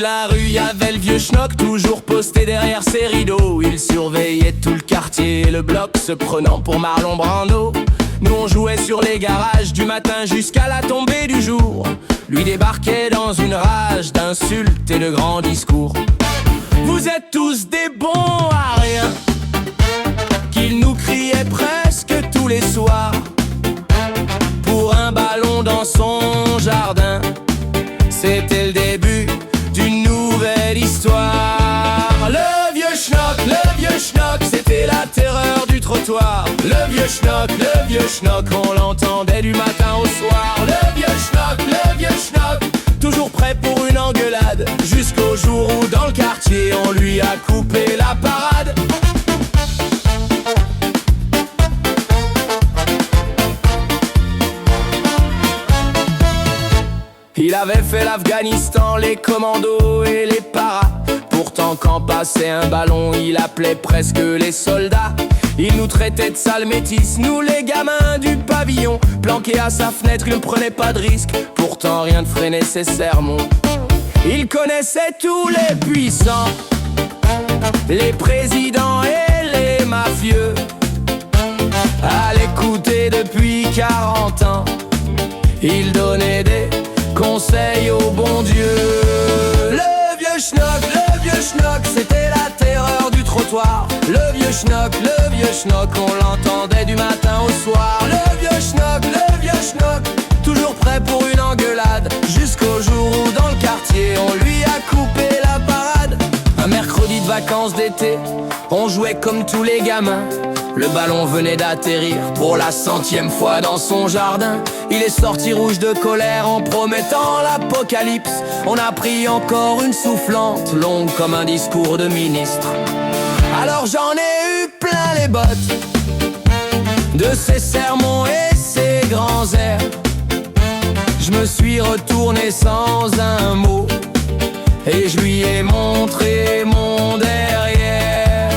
la rue, y'avait le vieux schnock, toujours posté derrière ses rideaux. Il surveillait tout le quartier et le bloc, se prenant pour Marlon Brando. Nous on jouait sur les garages du matin jusqu'à la tombée du jour. Lui débarquait dans une rage d'insultes et de grands discours. Vous êtes tous des bons à rien, qu'il nous criait presque tous les soirs. Pour un ballon dans son jardin, c'était le début d'une nouvelle histoire. Le vieux schnock, c'était la terreur du trottoir. Le vieux schnock, on l'entendait du matin au soir. Le vieux schnock, toujours prêt pour une engueulade, jusqu'au jour où dans le quartier on lui a coupé la parade. Il avait fait l'Afghanistan, les commandos et les paras. Pourtant quand passait un ballon, il appelait presque les soldats. Il nous traitait de sales métis, nous les gamins du pavillon. Planqués à sa fenêtre, il ne prenait pas de risque, pourtant rien ne freinait ses sermons. Il connaissait tous les puissants, les présidents et les mafieux. À l'écouter depuis 40 ans, il donnait des conseil au bon Dieu. Le vieux schnock, c'était la terreur du trottoir. Le vieux schnock, on l'entendait du matin au soir. Le vieux schnock, toujours prêt pour une engueulade, jusqu'au jour où dans le quartier on lui a coupé la parade. Un mercredi de vacances d'été, on jouait comme tous les gamins. Le ballon venait d'atterrir pour la 100e fois dans son jardin. Il est sorti rouge de colère en promettant l'apocalypse. On a pris encore une soufflante, longue comme un discours de ministre. Alors j'en ai eu plein les bottes de ses sermons et ses grands airs. Je me suis retourné sans un mot et je lui ai montré mon derrière.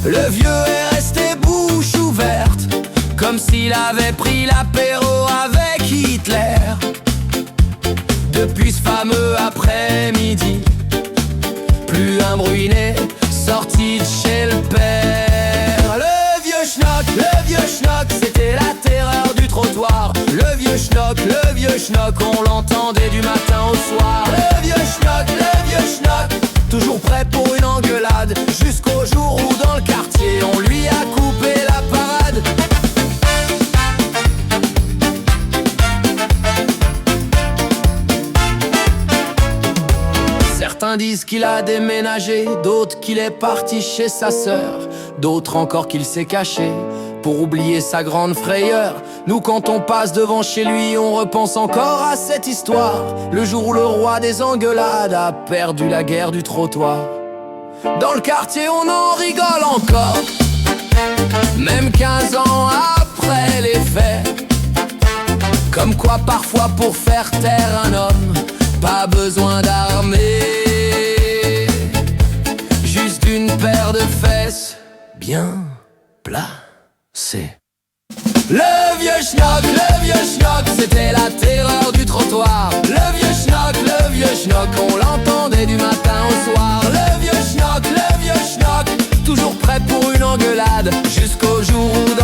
Le vieux est resté bouche ouverte, comme s'il avait pris l'apéro avec Hitler. Depuis ce fameux après-midi, plus un bruit n'est sorti de chez le père. Le vieux schnock, c'était la terreur du trottoir. Le vieux schnock, on l'entendait du matin au soir. Le vieux schnock, toujours prêt pour une engueulade, jusqu'au jour où dans le quartier on lui a coupé la parade. Certains disent qu'il a déménagé, d'autres qu'il est parti chez sa sœur, d'autres encore qu'il s'est caché pour oublier sa grande frayeur. Nous quand on passe devant chez lui, on repense encore à cette histoire, le jour où le roi des engueulades a perdu la guerre du trottoir. Dans le quartier on en rigole encore, même 15 ans après les faits. Comme quoi parfois pour faire taire un homme, pas besoin d'armée, juste une paire de fesses bien placées. Le vieux schnock, c'était la terreur du trottoir. Le vieux schnock, on l'entendait du matin au soir. Le vieux schnock, toujours prêt pour une engueulade, jusqu'au jour où